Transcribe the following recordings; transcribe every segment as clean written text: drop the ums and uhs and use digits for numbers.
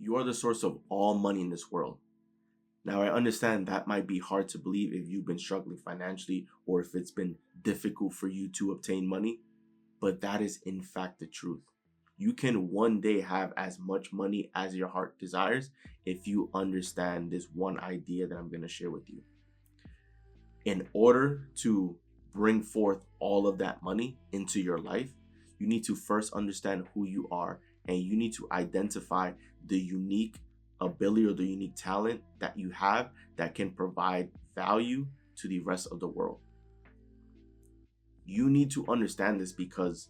You are the source of all money in this world. Now, I understand that might be hard to believe if you've been struggling financially or if it's been difficult for you to obtain money, but that is in fact the truth. You can one day have as much money as your heart desires if you understand this one idea that I'm going to share with you. In order to bring forth all of that money into your life, you need to first understand who you are and you need to identify the unique ability or the unique talent that you have that can provide value to the rest of the world. You need to understand this because,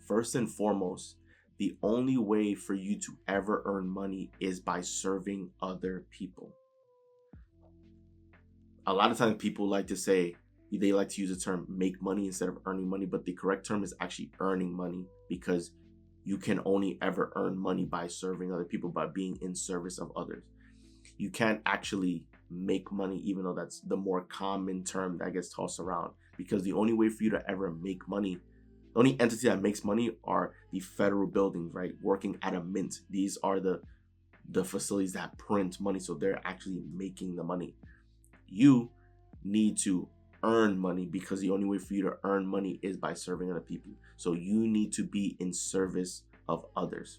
first and foremost, the only way for you to ever earn money is by serving other people. A lot of times people like to say, they like to use the term make money instead of earning money, but the correct term is actually earning money, because you can only ever earn money by serving other people, by being in service of others. You can't actually make money, even though that's the more common term that gets tossed around, because the only way for you to ever make money, the only entity that makes money are the federal buildings, right? Working at a mint. These are the facilities that print money, so they're actually making the money. You need to earn money because the only way for you to earn money is by serving other people. So you need to be in service of others.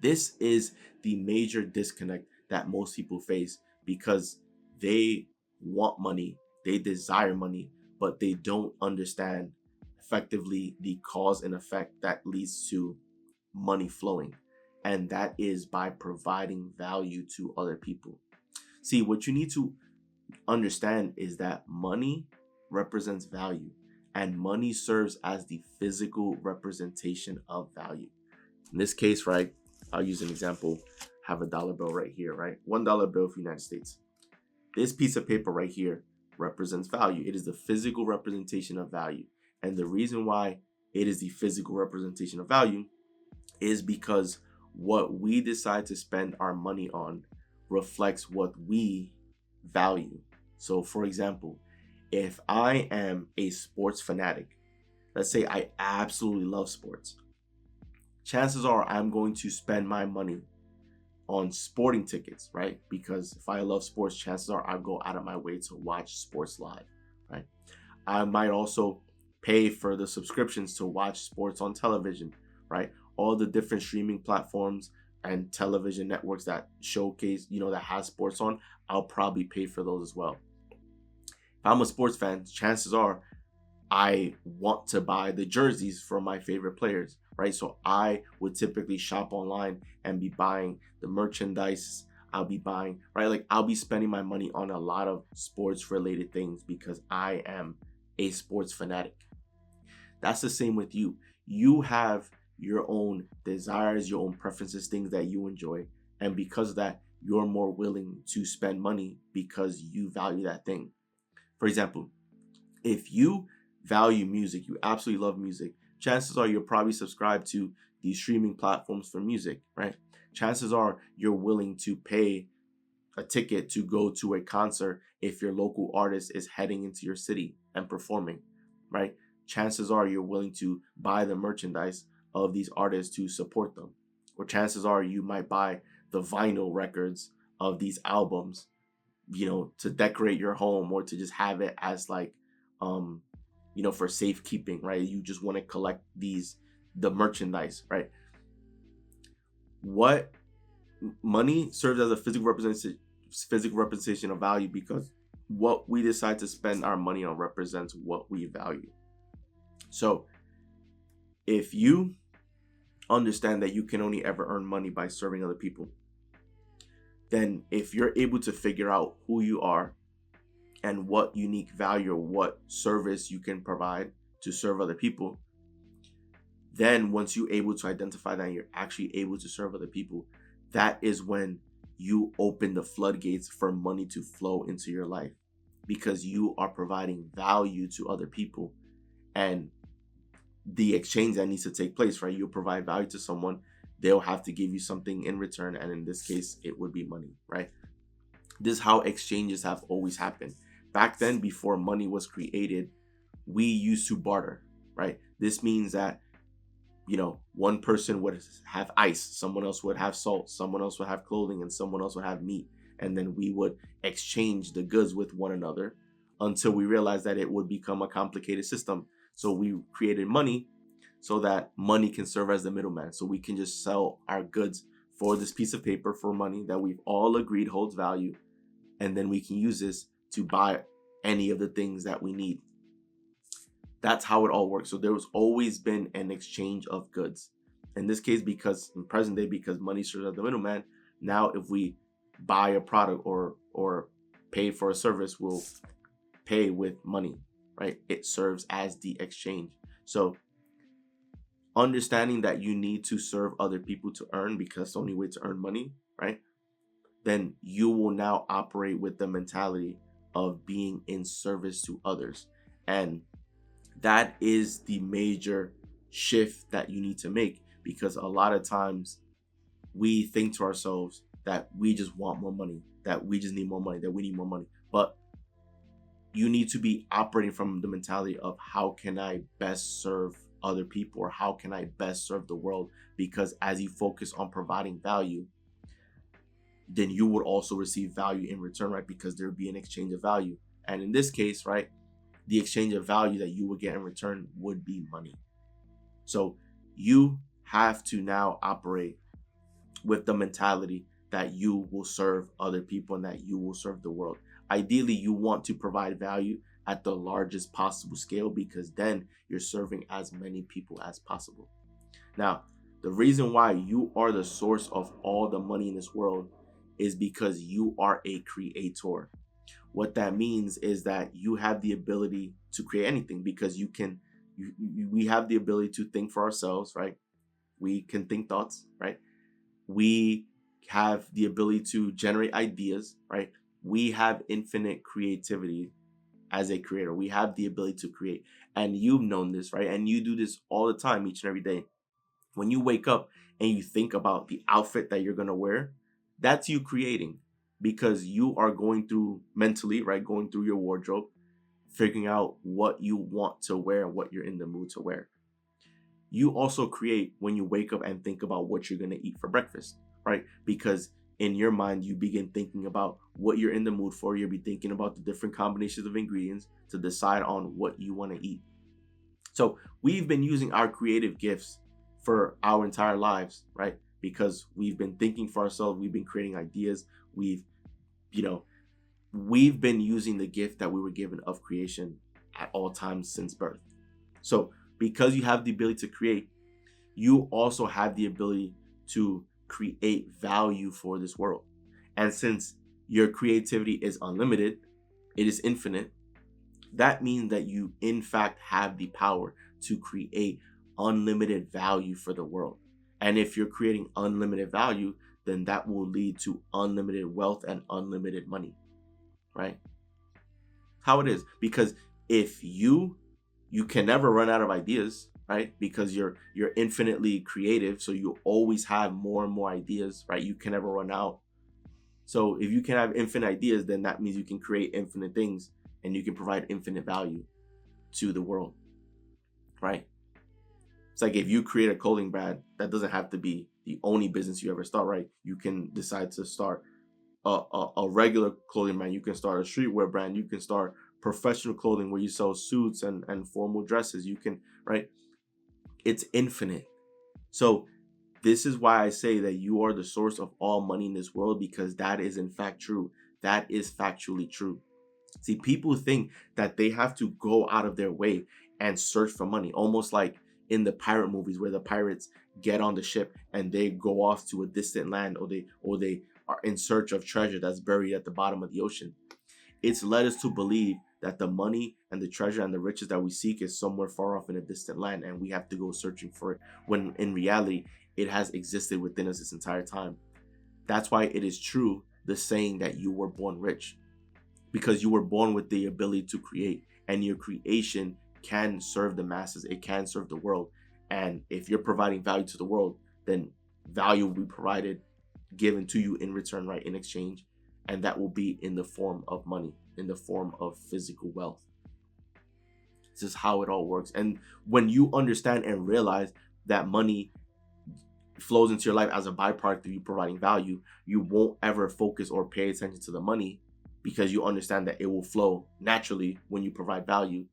This is the major disconnect that most people face, because they want money, they desire money, but they don't understand effectively the cause and effect that leads to money flowing. And that is by providing value to other people. See, what you need to understand is that money represents value, and money serves as the physical representation of value. In this case, right, I'll use an example. Have a dollar bill right here, right? $1 bill for the United States. This piece of paper right here represents value. It is the physical representation of value. And the reason why it is the physical representation of value is because what we decide to spend our money on reflects what we value. So, for example, if I am a sports fanatic, let's say I absolutely love sports, chances are I'm going to spend my money on sporting tickets, right? Because if I love sports, chances are I'll go out of my way to watch sports live, right? I might also pay for the subscriptions to watch sports on television, right? All the different streaming platforms and television networks that showcase, that has sports on, I'll probably pay for those as well. If I'm a sports fan, chances are I want to buy the jerseys for my favorite players, right? So I would typically shop online and be buying the merchandise. I'll be buying, right? Like, I'll be spending my money on a lot of sports related things because I am a sports fanatic. That's the same with you. You have your own desires, your own preferences, things that you enjoy. And because of that, you're more willing to spend money because you value that thing. For example, if you value music, you absolutely love music, chances are you're probably subscribed to these streaming platforms for music, right? Chances are you're willing to pay a ticket to go to a concert if your local artist is heading into your city and performing, right? Chances are you're willing to buy the merchandise of these artists to support them. Or chances are you might buy the vinyl records of these albums, to decorate your home or to just have it as like, for safekeeping, right? You just want to collect the merchandise, right? What money serves as a physical representation of value, because what we decide to spend our money on represents what we value. So if you understand that you can only ever earn money by serving other people, then if you're able to figure out who you are and what unique value or what service you can provide to serve other people, then once you're able to identify that and you're actually able to serve other people, that is when you open the floodgates for money to flow into your life, because you are providing value to other people. And the exchange that needs to take place, right? You'll provide value to someone, they'll have to give you something in return, and in this case it would be money, right? This is how exchanges have always happened. Back then, before money was created, we used to barter, right? This means that one person would have ice, someone else would have salt, someone else would have clothing, and someone else would have meat. And then we would exchange the goods with one another until we realized that it would become a complicated system. So we created money so that money can serve as the middleman. So we can just sell our goods for this piece of paper for money that we've all agreed holds value. And then we can use this to buy any of the things that we need. That's how it all works. So there's always been an exchange of goods. In this case, because in present day, because money serves as the middleman, now if we buy a product or pay for a service, we'll pay with money, right? It serves as the exchange. So understanding that you need to serve other people to earn, because it's the only way to earn money, right? Then you will now operate with the mentality of being in service to others. And that is the major shift that you need to make, because a lot of times we think to ourselves that we just want more money, that we just need more money, that we need more money. But you need to be operating from the mentality of how can I best serve other people, or how can I best serve the world? Because as you focus on providing value, then you would also receive value in return, right? Because there would be an exchange of value. And in this case, right, the exchange of value that you would get in return would be money. So you have to now operate with the mentality that you will serve other people and that you will serve the world. Ideally, you want to provide value at the largest possible scale, because then you're serving as many people as possible. Now, the reason why you are the source of all the money in this world is because you are a creator. What that means is that you have the ability to create anything, because we have the ability to think for ourselves, right? We can think thoughts, right? We have the ability to generate ideas, right? We have infinite creativity as a creator. We have the ability to create. And you've known this, right? And you do this all the time, each and every day. When you wake up and you think about the outfit that you're going to wear, that's you creating, because you are going through mentally, right? Going through your wardrobe, figuring out what you want to wear and what you're in the mood to wear. You also create when you wake up and think about what you're going to eat for breakfast, right? Because in your mind, you begin thinking about what you're in the mood for. You'll be thinking about the different combinations of ingredients to decide on what you want to eat. So we've been using our creative gifts for our entire lives, right? Because we've been thinking for ourselves. We've been creating ideas. We've been using the gift that we were given of creation at all times since birth. So because you have the ability to create, you also have the ability to create value for this world. And since your creativity is unlimited, it is infinite, that means that you in fact have the power to create unlimited value for the world. And if you're creating unlimited value, then that will lead to unlimited wealth and unlimited money, right? How it is. Because if you can never run out of ideas, right? Because you're infinitely creative, so you always have more and more ideas, right? You can never run out. So if you can have infinite ideas, then that means you can create infinite things and you can provide infinite value to the world, right? It's like if you create a clothing brand, that doesn't have to be the only business you ever start, right? You can decide to start a regular clothing brand. You can start a streetwear brand. You can start professional clothing where you sell suits and formal dresses. You can, right? It's infinite. So this is why I say that you are the source of all money in this world, because that is in fact true. That is factually true. See, people think that they have to go out of their way and search for money, almost like in the pirate movies where the pirates get on the ship and they go off to a distant land, or they are in search of treasure that's buried at the bottom of the ocean. It's led us to believe that the money and the treasure and the riches that we seek is somewhere far off in a distant land, and we have to go searching for it, when in reality, it has existed within us this entire time. That's why it is true, the saying that you were born rich, because you were born with the ability to create, and your creation can serve the masses. It can serve the world. And if you're providing value to the world, then value will be provided, given to you in return, right, in exchange. And that will be in the form of money, in the form of physical wealth. This is how it all works. And when you understand and realize that money flows into your life as a byproduct of you providing value, you won't ever focus or pay attention to the money because you understand that it will flow naturally when you provide value.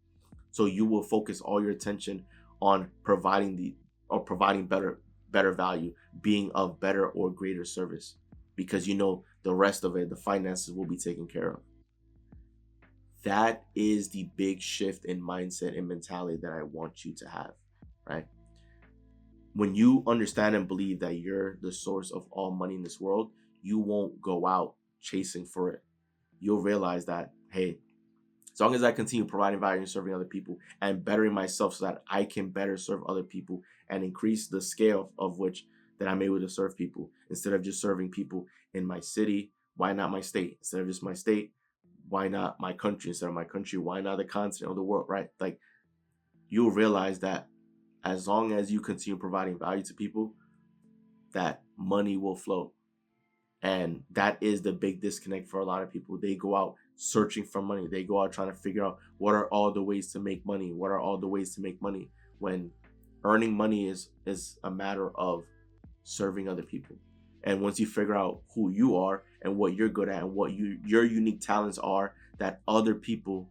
So you will focus all your attention on providing better value, being of better or greater service, because you know the rest of it, the finances, will be taken care of. That is the big shift in mindset and mentality that I want you to have, right? When you understand and believe that you're the source of all money in this world, you won't go out chasing for it. You'll realize that, hey, as long as I continue providing value and serving other people and bettering myself so that I can better serve other people and increase the scale of which that I'm able to serve people, instead of just serving people in my city, why not my state? Instead of just my state, why not my country? Instead of my country, why not the continent or the world, right? Like, you'll realize that as long as you continue providing value to people, that money will flow. And that is the big disconnect for a lot of people. They go out searching for money. They go out trying to figure out what are all the ways to make money. What are all the ways to make money? When earning money is a matter of serving other people. And once you figure out who you are and what you're good at and what your unique talents are that other people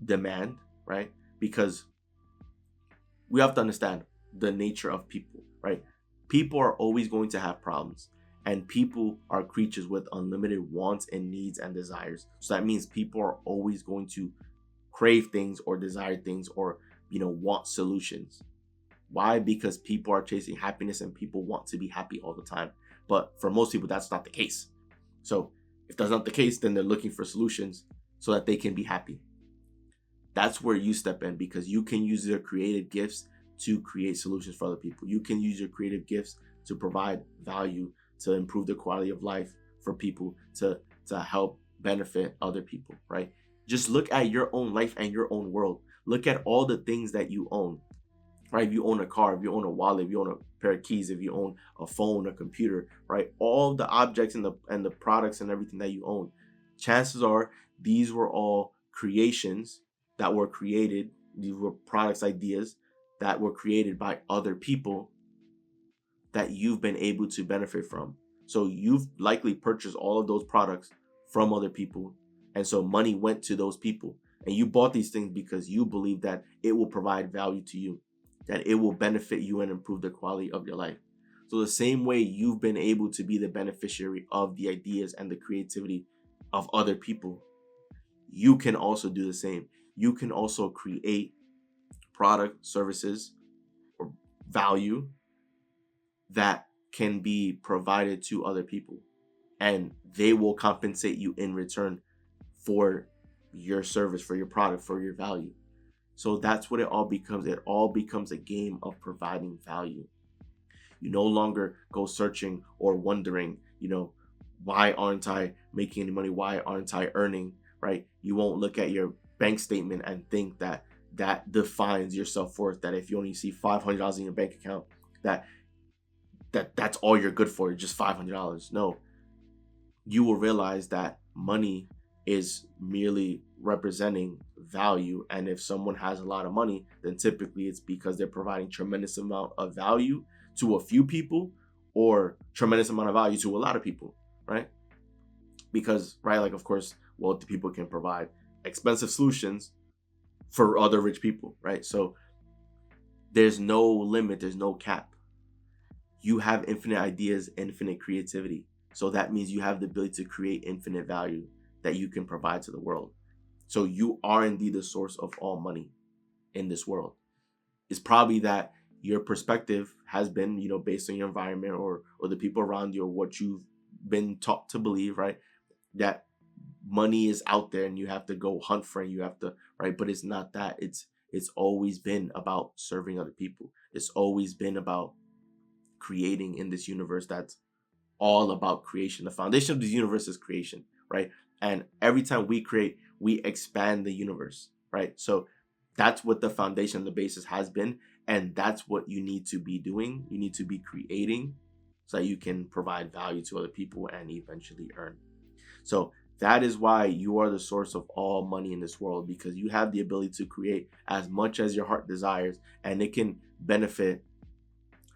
demand, right? Because we have to understand the nature of people, right? People are always going to have problems. And people are creatures with unlimited wants and needs and desires. So that means people are always going to crave things or desire things or, want solutions. Why? Because people are chasing happiness and people want to be happy all the time. But for most people, that's not the case. So if that's not the case, then they're looking for solutions so that they can be happy. That's where you step in, because you can use your creative gifts to create solutions for other people. You can use your creative gifts to provide value, to improve the quality of life for people, to help benefit other people, right? Just look at your own life and your own world. Look at all the things that you own, right? If you own a car, if you own a wallet, if you own a pair of keys, if you own a phone, a computer, right? All the objects and the products and everything that you own, chances are these were all creations that were created. These were products, ideas that were created by other people that you've been able to benefit from. So you've likely purchased all of those products from other people. And so money went to those people. And you bought these things because you believe that it will provide value to you, that it will benefit you and improve the quality of your life. So the same way you've been able to be the beneficiary of the ideas and the creativity of other people, you can also do the same. You can also create product, services, or value that can be provided to other people, and they will compensate you in return for your service, for your product, for your value. So that's what it all becomes. It all becomes a game of providing value. You no longer go searching or wondering, why aren't I making any money? Why aren't I earning, right? You won't look at your bank statement and think that defines your self-worth, that if you only see $500 in your bank account, that's all you're good for, just $500. No, you will realize that money is merely representing value. And if someone has a lot of money, then typically it's because they're providing tremendous amount of value to a few people or tremendous amount of value to a lot of people, right? Because, right, like, of course, wealthy people can provide expensive solutions for other rich people, right? So there's no limit, there's no cap. You have infinite ideas, infinite creativity. So that means you have the ability to create infinite value that you can provide to the world. So you are indeed the source of all money in this world. It's probably that your perspective has been, based on your environment or the people around you or what you've been taught to believe, right? That money is out there and you have to go hunt for it, you have to, right? But it's not that. It's always been about serving other people. It's always been about creating in this universe that's all about creation. The foundation of the universe is creation, right? And every time we create, we expand the universe, right? So that's what the foundation, the basis has been. And that's what you need to be doing. You need to be creating so that you can provide value to other people and eventually earn. So that is why you are the source of all money in this world, because you have the ability to create as much as your heart desires, and it can benefit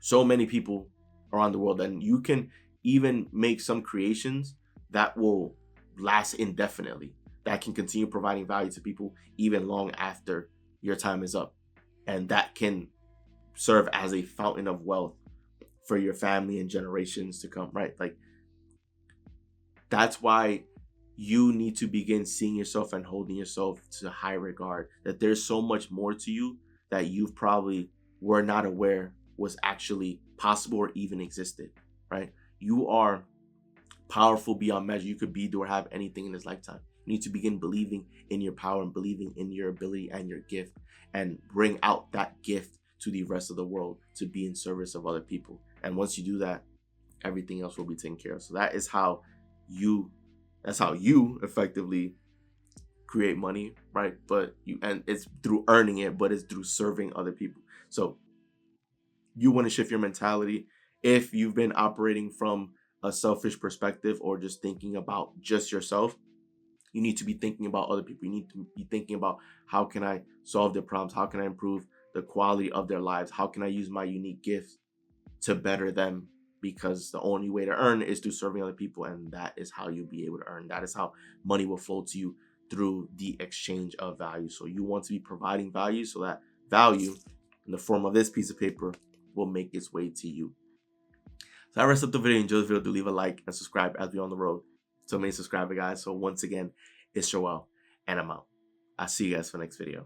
So many people around the world, and you can even make some creations that will last indefinitely, that can continue providing value to people even long after your time is up, and that can serve as a fountain of wealth for your family and generations to come, right? Like, that's why you need to begin seeing yourself and holding yourself to high regard, that there's so much more to you that you probably were not aware was actually possible or even existed, right? You are powerful beyond measure. You could be, do, or have anything in this lifetime. You need to begin believing in your power and believing in your ability and your gift, and bring out that gift to the rest of the world to be in service of other people. And once you do that, everything else will be taken care of. So you that's how you effectively create money, right? But and it's through earning it, but it's through serving other people. So you want to shift your mentality. If you've been operating from a selfish perspective or just thinking about just yourself, you need to be thinking about other people. You need to be thinking about, how can I solve their problems? How can I improve the quality of their lives? How can I use my unique gifts to better them? Because the only way to earn is through serving other people, and that is how you'll be able to earn. That is how money will flow to you, through the exchange of value. So you want to be providing value, so that value in the form of this piece of paper will make its way to you. So I rest up the video. Enjoy the video. Do leave a like and subscribe as we're on the road to many subscriber, guys. So once again, it's Joel, and I'm out. I'll see you guys for the next video.